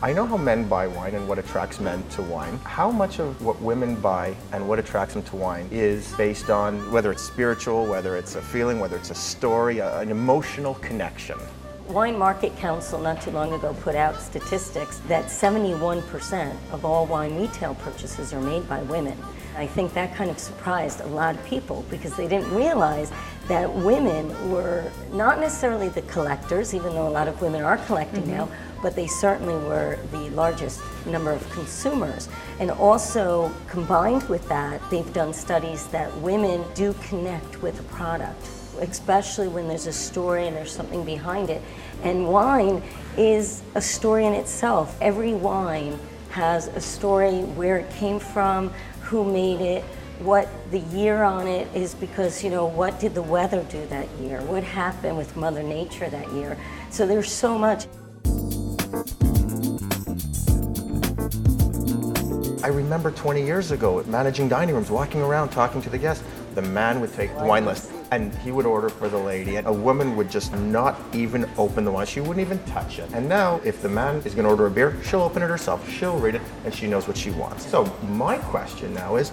I know how men buy wine and what attracts men to wine. How much of what women buy and what attracts them to wine is based on whether it's spiritual, whether it's a feeling, whether it's a story, an emotional connection? Wine Market Council not too long ago put out statistics that 71% of all wine retail purchases are made by women. I think that kind of surprised a lot of people because they didn't realize that women were not necessarily the collectors, even though a lot of women are collecting now, but they certainly were the largest number of consumers. And also, combined with that, they've done studies that women do connect with a product, especially when there's a story and there's something behind it. And wine is a story in itself. Every wine has a story, where it came from, who made it, what the year on it is, because, you know, what did the weather do that year? What happened with Mother Nature that year? So there's so much. I remember 20 years ago managing dining rooms, walking around, talking to the guests. The man would take the wine list and he would order for the lady, and a woman would just not even open the wine. She wouldn't even touch it. And now, if the man is going to order a beer, she'll open it herself, she'll read it, and she knows what she wants. So my question now is,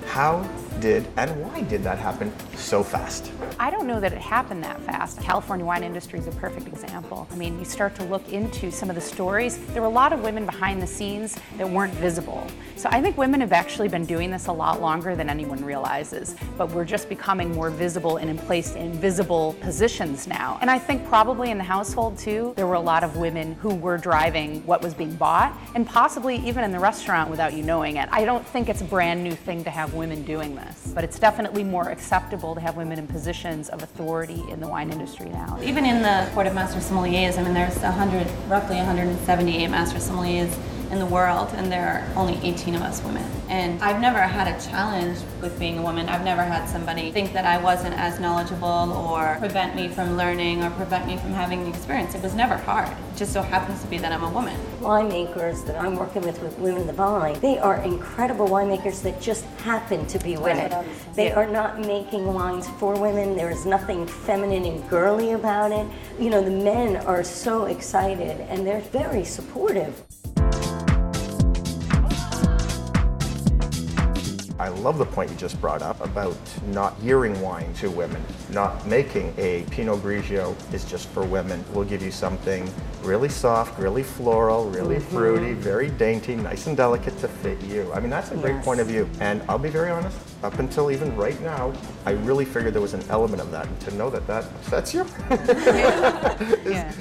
how did and why did that happen so fast? I don't know that it happened that fast. California wine industry is a perfect example. I mean, you start to look into some of the stories. There were a lot of women behind the scenes that weren't visible. So I think women have actually been doing this a lot longer than anyone realizes, but we're just becoming more visible and placed in visible positions now. And I think probably in the household too, there were a lot of women who were driving what was being bought, and possibly even in the restaurant without you knowing it. I don't think it's a brand new thing to have women doing this, but it's definitely more acceptable to have women in positions of authority in the wine industry now. Even in the Board of Master Sommeliers, I mean, there's roughly 178 Master Sommeliers in the world, and there are only 18 of us women. And I've never had a challenge with being a woman. I've never had somebody think that I wasn't as knowledgeable or prevent me from learning or prevent me from having the experience. It was never hard. It just so happens to be that I'm a woman. Winemakers that I'm working with Women in the Vine, they are incredible winemakers that just happen to be women. They are not making wines for women. There is nothing feminine and girly about it. You know, the men are so excited and they're very supportive. I love the point you just brought up about not gearing wine to women, not making a Pinot Grigio is just for women. We'll give you something really soft, really floral, really fruity, very dainty, nice and delicate to fit you. I mean, that's a great point of view. And I'll be very honest, up until even right now, I really figured there was an element of that. And to know that that upsets you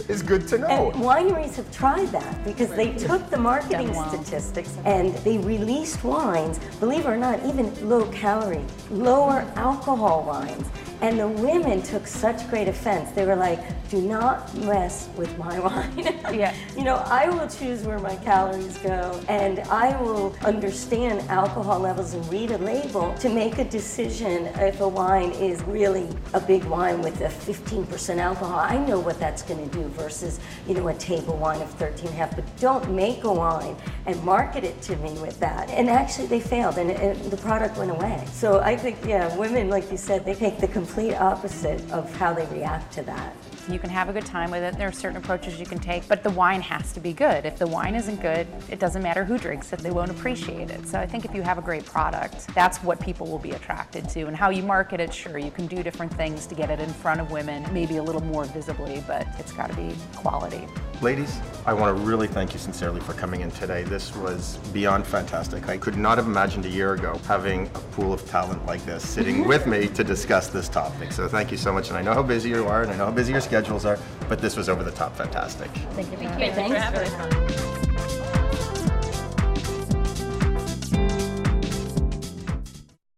is good to know. And wineries have tried that because they took the marketing statistics and they released wines, believe it or not, even low calorie, lower alcohol wines. And the women took such great offense. They were like, do not mess with my wine. You know, I will choose where my calories go, and I will understand alcohol levels and read a label to make a decision if a wine is really a big wine with a 15% alcohol. I know what that's going to do versus, you know, a table wine of 13.5. But don't make a wine and market it to me with that. And actually they failed, and the product went away. So I think, yeah, women, like you said, they take the complete opposite of how they react to that. You can have a good time with it. There are certain approaches you can take, but the wine has to be good. If the wine isn't good, it doesn't matter who drinks it, they won't appreciate it. So I think if you have a great product, that's what people will be attracted to. And how you market it, sure, you can do different things to get it in front of women, maybe a little more visibly, but it's got to be quality. Ladies, I want to really thank you sincerely for coming in today. This was beyond fantastic. I could not have imagined a year ago having a pool of talent like this sitting with me to discuss this topic. So thank you so much. And I know how busy you are, and I know how busy your schedules are, but this was over the top fantastic. Thank you. Thanks for having us.